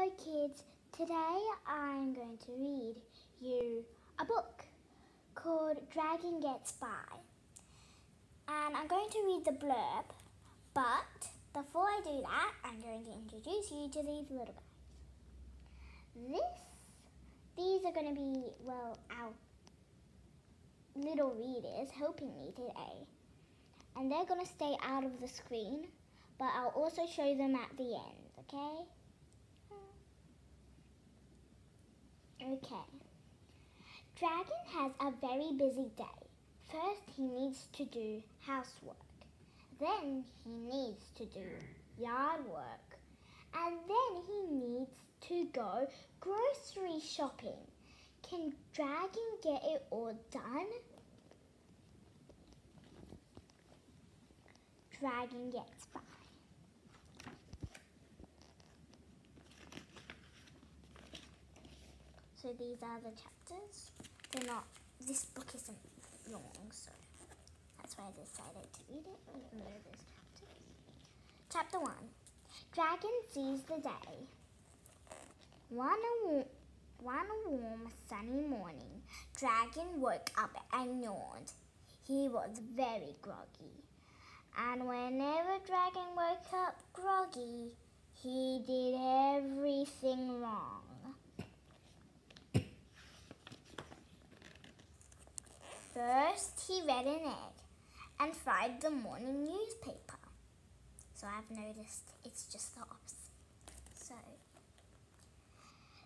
Hello kids, today I'm going to read you a book called Dragon Gets By. And I'm going to read the blurb, but before I do that, I'm going to introduce you to these little guys. These are going to be, our little readers helping me today. And they're going to stay out of the screen, but I'll also show them at the end, okay? Okay. Dragon has a very busy day. First, he needs to do housework. Then, he needs to do yard work. And then, he needs to go grocery shopping. Can Dragon get it all done? Dragon gets by. So these are the chapters. This book isn't long, so that's why I decided to read it, even though there's chapters. Chapter 1. Dragon sees the day. One warm, sunny morning, Dragon woke up and yawned. He was very groggy. And whenever Dragon woke up groggy, he did everything wrong. First, he read an egg and fried the morning newspaper. So I've noticed it's just the opposite. So,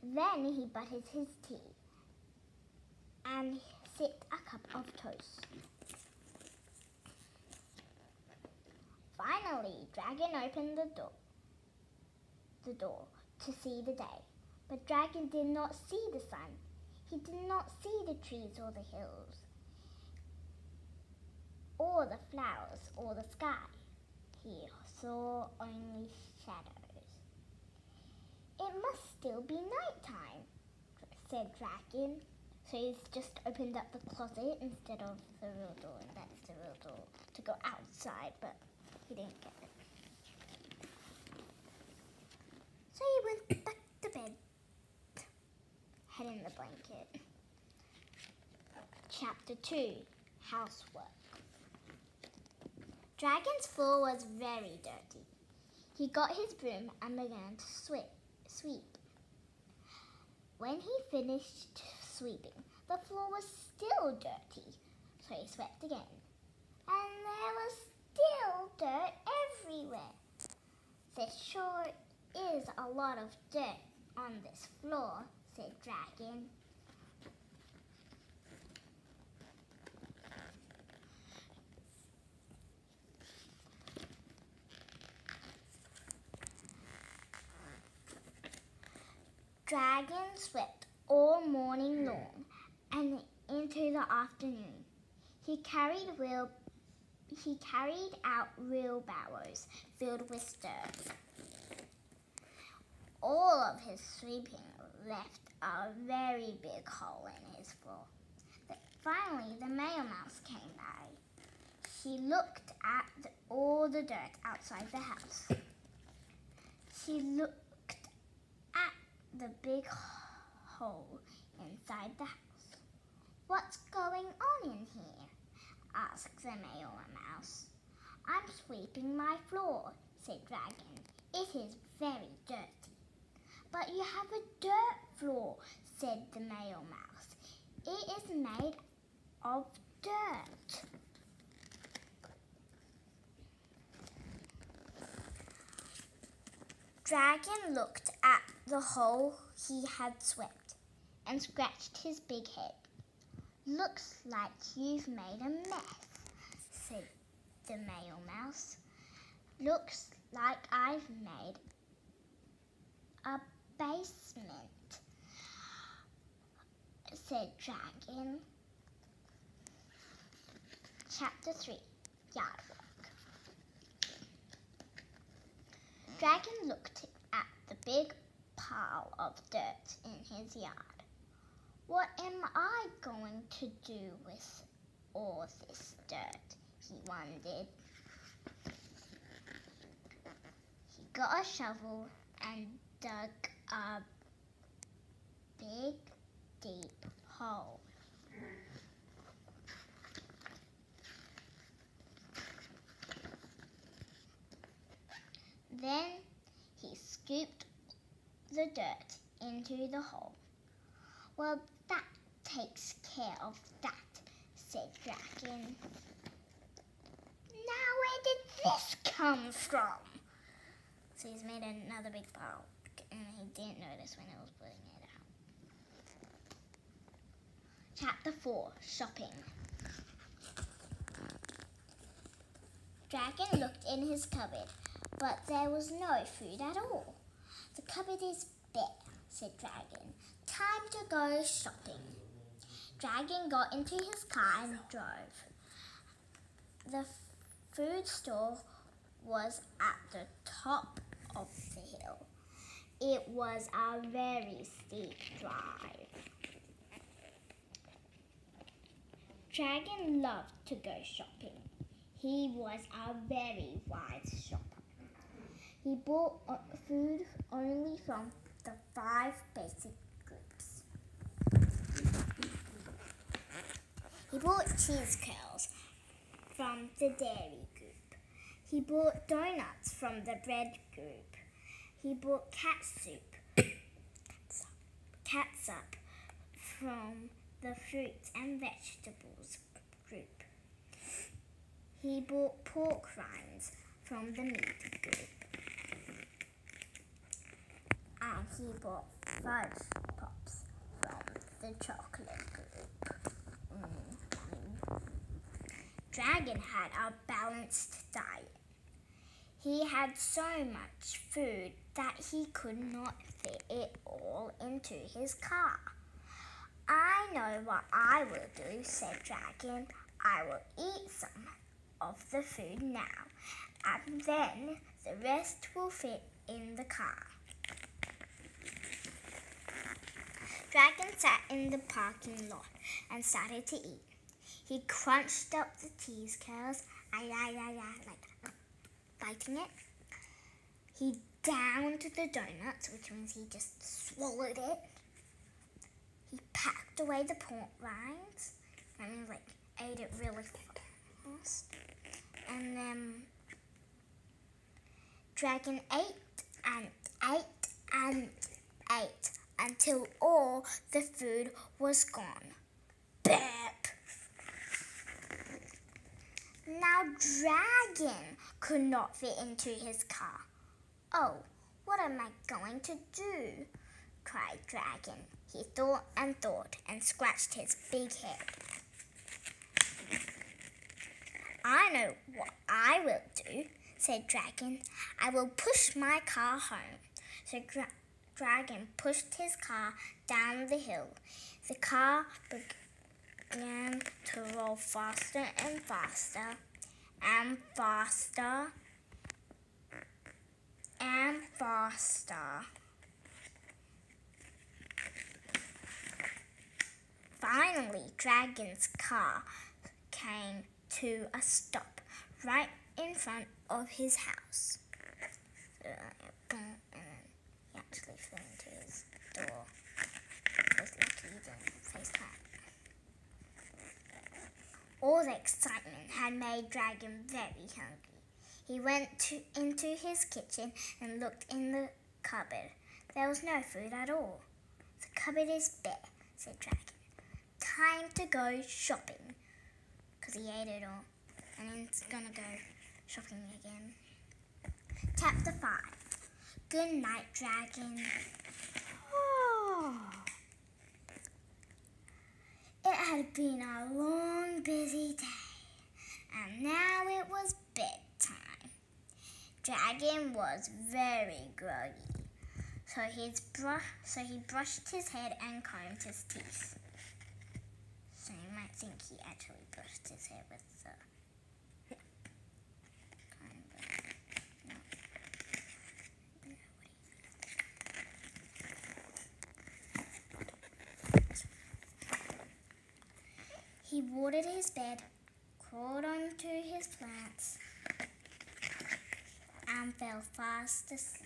then he buttered his tea and sipped a cup of toast. Finally, Dragon opened the door to see the day. But Dragon did not see the sun. He did not see the trees or the hills, or the flowers, or the sky. He saw only shadows. It must still be nighttime, said Dragon. So he's just opened up the closet instead of the real door, and that's the real door to go outside, but he didn't get it. So he went back to bed, head in the blanket. Chapter 2, Housework. Dragon's floor was very dirty. He got his broom and began to sweep. When he finished sweeping, the floor was still dirty, so he swept again. And there was still dirt everywhere. There sure is a lot of dirt on this floor, said Dragon. Dragon swept all morning long and into the afternoon. He carried out wheelbarrows filled with dirt. All of his sweeping left a very big hole in his floor. Finally, the Mayor Mouse came by. He looked at all the dirt outside the house. He looked at the big hole inside the house. What's going on in here? Asked the Mayor Mouse. I'm sweeping my floor, said Dragon. It is very dirty. But you have a dirt floor, said the Mayor Mouse. It is made of dirt. Dragon looked at the hole he had swept and scratched his big head. Looks like you've made a mess, said the Mayor Mouse. Looks like I've made a basement, said Dragon. Chapter 3, Yard Work. Dragon looked at the big pile of dirt in his yard. What am I going to do with all this dirt? He wondered. He got a shovel and dug a big, deep hole. Then he scooped the dirt into the hole. "Well, that takes care of that," said Dragon. "Now where did this come from?" So he's made another big pile, and he didn't notice when he was putting it out. Chapter 4, Shopping. Dragon looked in his cupboard, but there was no food at all. "The cupboard is bare," said Dragon. "Time to go shopping." Dragon got into his car and drove. The food store was at the top of the hill. It was a very steep drive. Dragon loved to go shopping. He was a very wise shopper. He bought food only from the 5 basic groups. He bought cheese curls from the dairy group. He bought donuts from the bread group. He bought catsup from the fruits and vegetables group. He bought pork rinds from the meat group. And he bought fudge pops from the chocolate group. Dragon had a balanced diet. He had so much food that he could not fit it all into his car. "I know what I will do," said Dragon. "I will eat some of the food now, and then the rest will fit in the car." Dragon sat in the parking lot and started to eat. He crunched up the cheese curls, like biting it. He downed the donuts, which means he just swallowed it. He packed away the pork rinds, that means like ate it really fast. And then Dragon ate and ate and ate until all the food was gone. Burp! Now Dragon could not fit into his car. "Oh, what am I going to do?" cried Dragon. He thought and scratched his big head. "I know what I will do," said Dragon. "I will push my car home." So Dragon pushed his car down the hill. The car began to roll faster and faster and faster and faster. Finally, Dragon's car came to a stop right in front of his house. And he actually flew into his door. He was lucky he didn't face that. All the excitement had made Dragon very hungry. He went into his kitchen and looked in the cupboard. There was no food at all. "The cupboard is bare," said Dragon. "Time to go shopping," because he ate it all. And he's gonna go shopping again. Chapter 5. Good night, Dragon. It had been a long, busy day, and now it was bedtime. Dragon was very groggy, so he brushed his head and combed his teeth. So you might think he actually brushed his hair with the comb, but no. He watered his bed, crawled onto his plants, and fell fast asleep.